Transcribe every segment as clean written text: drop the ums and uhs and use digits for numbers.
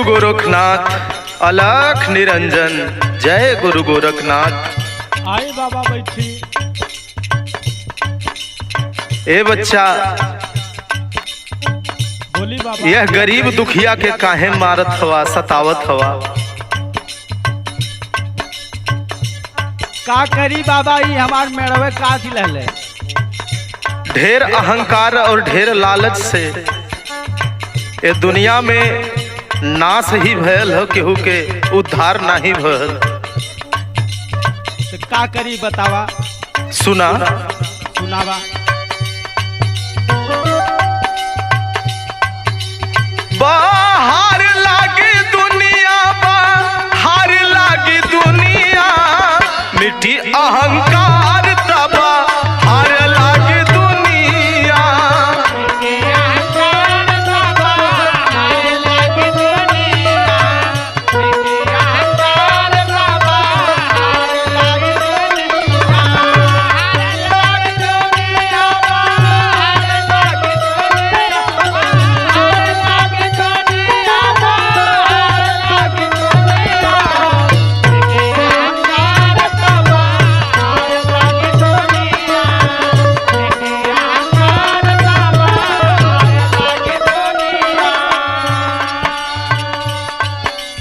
गोरखनाथ, अलख निरंजन। जय गुरु गोरखनाथ। आए बाबा बैठी। ए बच्चा, बोली बाबा। यह गरीब दुखिया के काहे मारत हवा, सतावत हवा? का करी बाबा, ये हमार मेड़वे काट ले। ढेर अहंकार और ढेर लालच से ये दुनिया में नाश ही भयल हो, केहू के उद्धार नहीं भयल। तो का करी बतावा? सुना सुनावा। बाहर लागी दुनिया, बाहर लागी दुनिया, मिट्टी अहंकार तबा हार लागी दुनिया।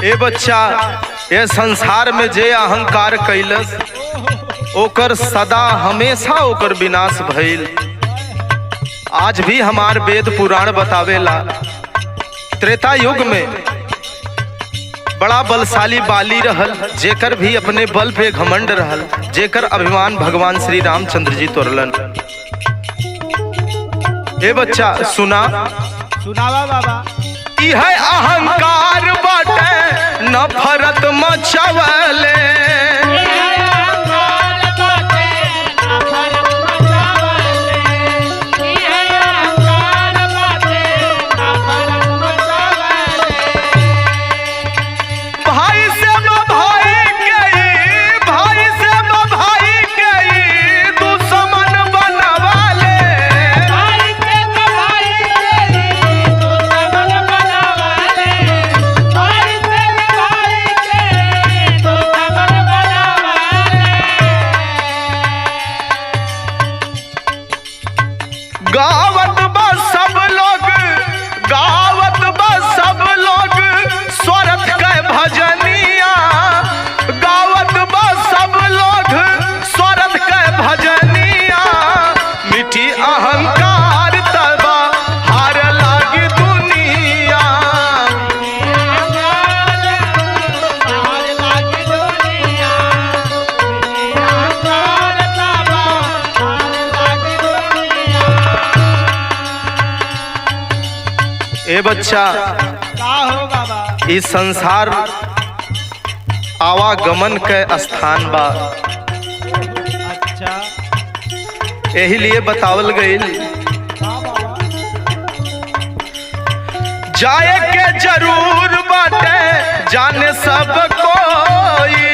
ए बच्चा, ये संसार में जे अहंकार कैलस ओकर सदा हमेशा ओकर विनाश भइल। आज भी हमार वेद पुराण बतावेला, त्रेता युग में बड़ा बलशाली बाली रहल, जेकर भी अपने बल पे घमंड रहल, जेकर अभिमान भगवान श्री रामचंद्र जी तोड़लन। ए बच्चा सुना। सुनावा बाबा। यह अहंकार बाटे नफरत मचावले, भाई से भाई के, भाई से भाई के दुश्मन बनवाले। गावत बा सब लोग, गावत बा सब लोग स्वार्थ के भजनिया, गावत बा सब लोग स्वार्थ के भजनिया, मिठी अहंकार तबा हार लागी दुनिया। ए बच्चा, का हो बाबा? इस संसार आवागमन के स्थान बा, अच्छा। यही लिए बतावल गईल हाँ बाबा। जाए के जरूर बाटे जाने सब कोई,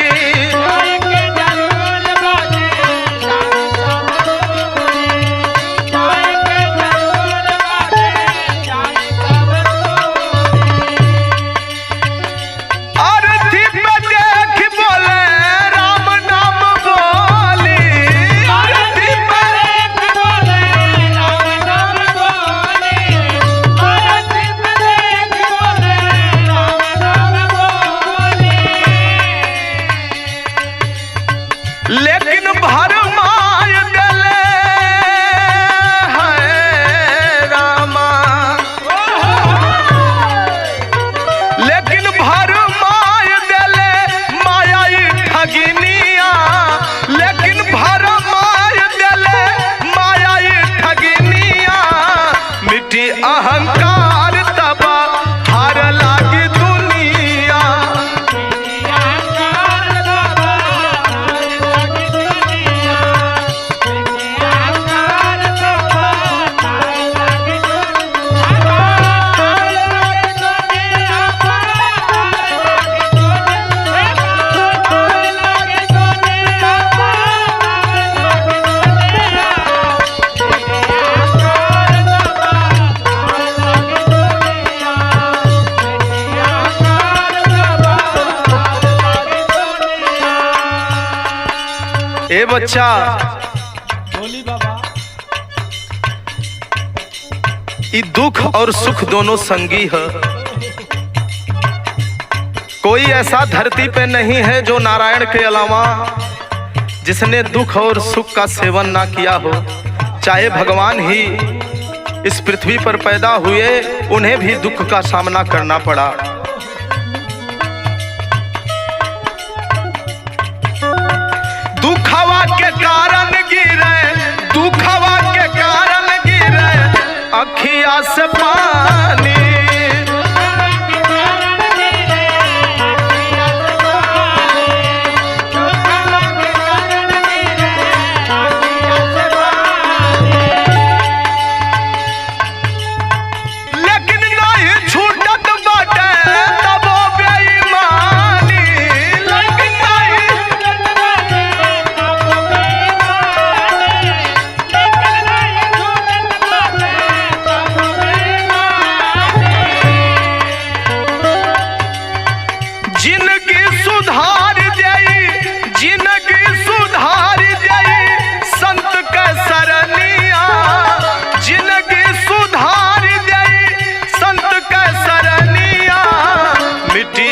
बच्चा, बोली बाबा। ये दुख और सुख दोनों संगी है। कोई ऐसा धरती पे नहीं है जो नारायण के अलावा जिसने दुख और सुख का सेवन ना किया हो। चाहे भगवान ही इस पृथ्वी पर पैदा हुए, उन्हें भी दुख का सामना करना पड़ा। दुखवा के कारण गिरे, दुखवा के कारण गिरे अखिया से पानी।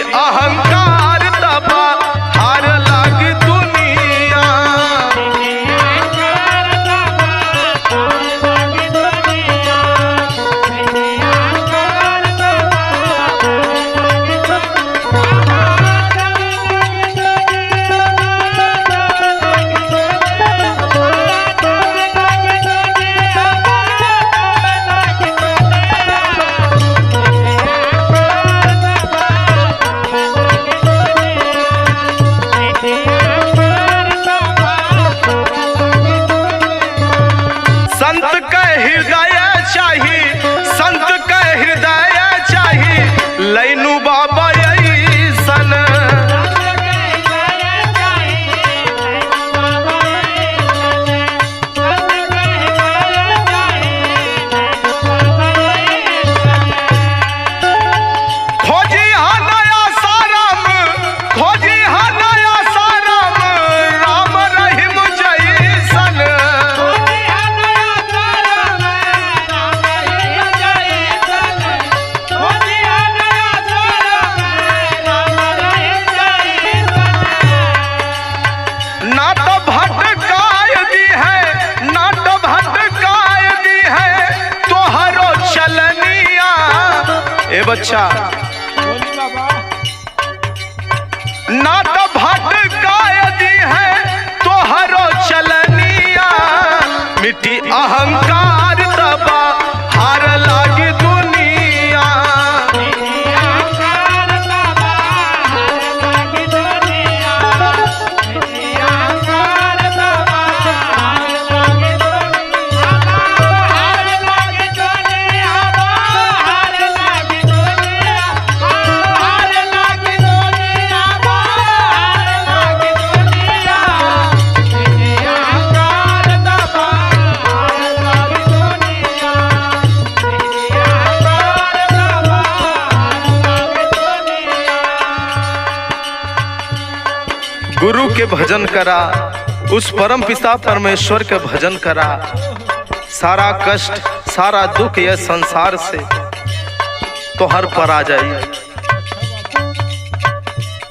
अहंकार दबा हार लाग दुनिया। संत का हृदय चाहिए लैनू बाबा ऐसन। खोजी हा नया साराम, खोजी हा नया साराम, राम रहीम जैसन। ना तो भटकाय दी है, ना तो भटकाय दी है तोहरो चलनिया। ए बच्चा, बोली बाबा। ना तो भटकाय दी है तोहरो चलनिया। मिट्टी अहंकार दबा हार लागी दुनिया। गुरु के भजन करा, उस परम पिता परमेश्वर के भजन करा। सारा कष्ट सारा दुख यह संसार से तो हर पर आ जाए।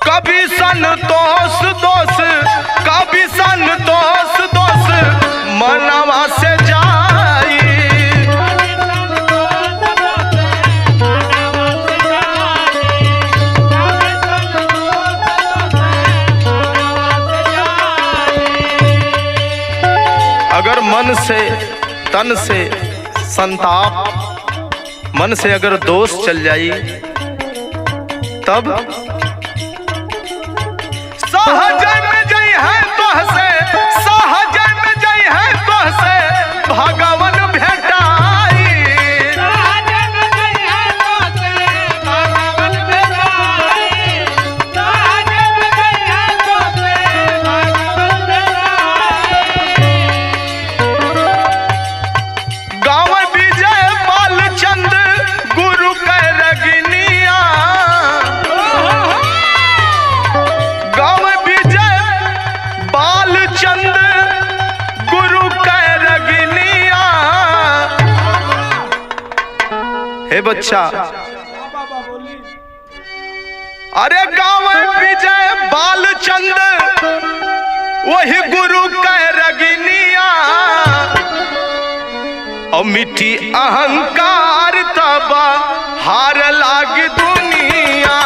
कभी संतोष दोष, कभी संतोष दोष मनवा से जाई। अगर मन से तन से संताप, मन से अगर दोष चल जाई, तब सहज में जई है तो से, सहज में जई है तो से भगवान भेटाई। सहज में जई है तो से भगवान भेटाई, सहज में जई है तो से भगवान भेटाई। गाँव विजय बालचंद गुरु के रगनिया। गाँव विजय बाल हे बच्चा, हाँ बाबा बोली। अरे गाँव विजय बालचंद वही गुरु कह रगिनिया, और मिट्टी अहंकार तब हार लाग दुनिया।